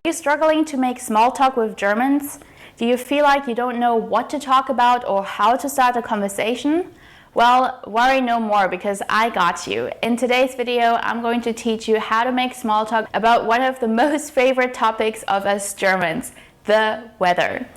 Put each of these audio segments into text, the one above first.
Are you struggling to make small talk with Germans? Do you feel like you don't know what to talk about or how to start a conversation? Well, worry no more because I got you. In today's video, I'm going to teach you how to make small talk about one of the most favorite topics of us Germans, the weather.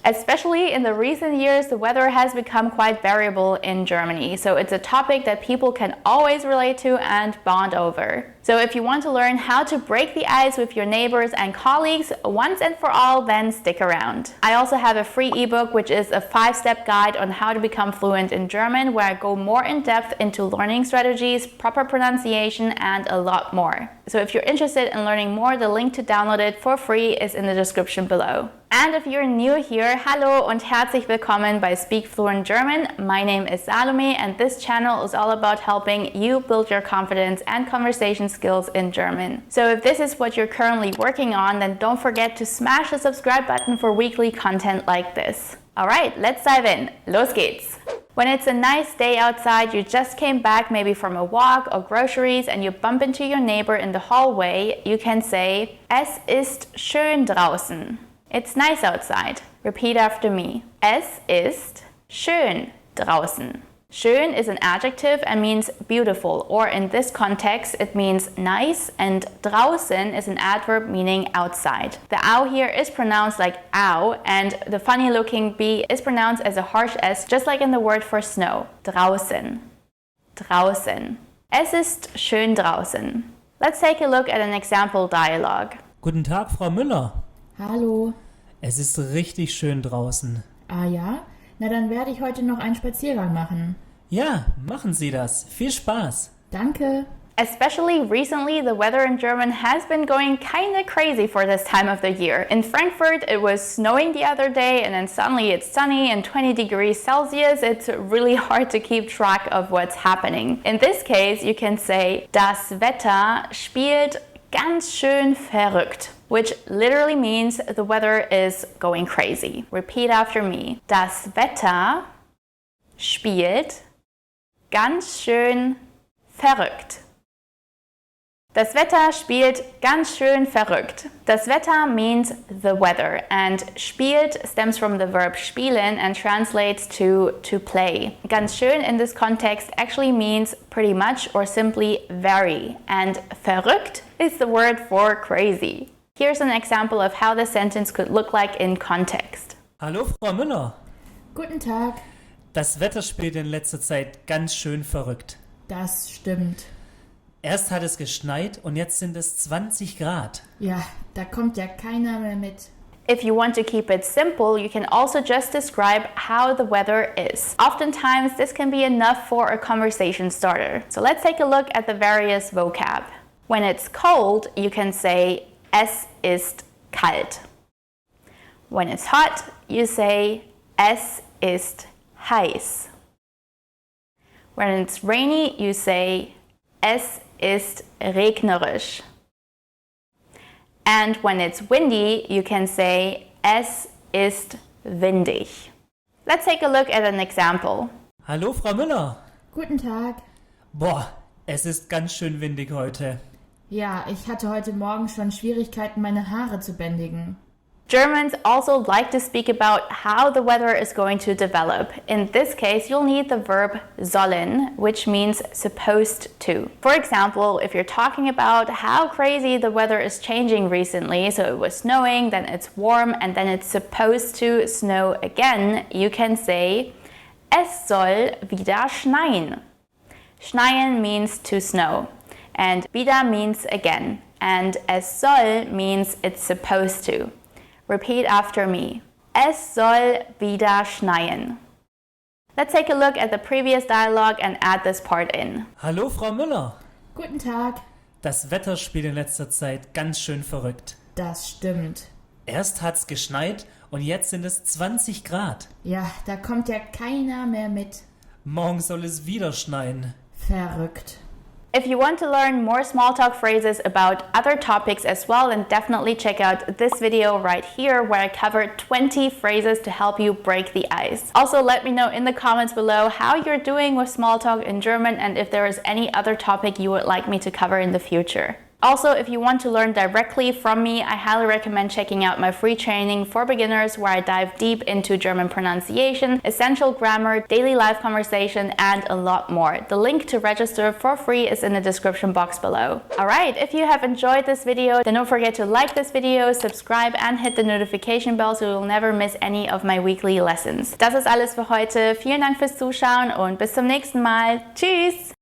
Especially in the recent years, the weather has become quite variable in Germany, so it's a topic that people can always relate to and bond over. So if you want to learn how to break the ice with your neighbors and colleagues once and for all, then stick around. I also have a free ebook, which is a 5-step guide on how to become fluent in German, where I go more in depth into learning strategies, proper pronunciation, and a lot more. So if you're interested in learning more, the link to download it for free is in the description below. And if you're new here, hallo und herzlich willkommen bei Speak Fluent German. My name is Salome, and this channel is all about helping you build your confidence and conversation skills in German. So if this is what you're currently working on, then don't forget to smash the subscribe button for weekly content like this. All right, let's dive in. Los geht's! When it's a nice day outside, you just came back maybe from a walk or groceries and you bump into your neighbor in the hallway, you can say, Es ist schön draußen. It's nice outside. Repeat after me. Es ist schön draußen. Schön is an adjective and means beautiful, or in this context, it means nice, and draußen is an adverb meaning outside. The ow here is pronounced like ow, and the funny looking B is pronounced as a harsh S, just like in the word for snow. Draußen. Draußen. Es ist schön draußen. Let's take a look at an example dialogue. Guten Tag, Frau Müller. Hallo. Es ist richtig schön draußen. Ah ja? Na dann werde ich heute noch einen Spaziergang machen. Ja, machen Sie das. Viel Spaß. Danke. Especially recently, the weather in Germany has been going kinda crazy for this time of the year. In Frankfurt, it was snowing the other day, and then suddenly it's sunny and 20 degrees Celsius. It's really hard to keep track of what's happening. In this case, you can say, Das Wetter spielt ganz schön verrückt, which literally means the weather is going crazy. Repeat after me. Das Wetter spielt ganz schön verrückt. Das Wetter spielt ganz schön verrückt. Das Wetter means the weather, and spielt stems from the verb spielen and translates to play. Ganz schön in this context actually means pretty much or simply very, and verrückt is the word for crazy. Here's an example of how the sentence could look like in context. Hallo, Frau Müller. Guten Tag. Das Wetter spielt in letzter Zeit ganz schön verrückt. Das stimmt. Erst hat es geschneit und jetzt sind es 20 Grad. Ja, da kommt ja keiner mehr mit. If you want to keep it simple, you can also just describe how the weather is. Oftentimes, this can be enough for a conversation starter. So let's take a look at the various vocab. When it's cold, you can say, Es ist kalt. When it's hot, you say, Es ist heiß. When it's rainy, you say, Es ist regnerisch. And when it's windy, you can say, Es ist windig. Let's take a look at an example. Hallo, Frau Müller. Guten Tag. Boah, es ist ganz schön windig heute. Ja, ich hatte heute Morgen schon Schwierigkeiten, meine Haare zu bändigen. Germans also like to speak about how the weather is going to develop. In this case, you'll need the verb sollen, which means supposed to. For example, if you're talking about how crazy the weather is changing recently, so it was snowing, then it's warm, and then it's supposed to snow again, you can say, Es soll wieder schneien. Schneien means to snow, and wieder means again, and es soll means it's supposed to. Repeat after me. Es soll wieder schneien. Let's take a look at the previous dialogue and add this part in. Hallo, Frau Müller. Guten Tag. Das Wetter spielt in letzter Zeit ganz schön verrückt. Das stimmt. Erst hat's geschneit und jetzt sind es 20 Grad. Ja, da kommt ja keiner mehr mit. Morgen soll es wieder schneien. Verrückt. If you want to learn more small talk phrases about other topics as well, then definitely check out this video right here where I cover 20 phrases to help you break the ice. Also, let me know in the comments below how you're doing with small talk in German and if there is any other topic you would like me to cover in the future. Also, if you want to learn directly from me, I highly recommend checking out my free training for beginners where I dive deep into German pronunciation, essential grammar, daily life conversation, and a lot more. The link to register for free is in the description box below. Alright, if you have enjoyed this video, then don't forget to like this video, subscribe and hit the notification bell so you'll never miss any of my weekly lessons. Das ist alles für heute. Vielen Dank fürs Zuschauen und bis zum nächsten Mal. Tschüss!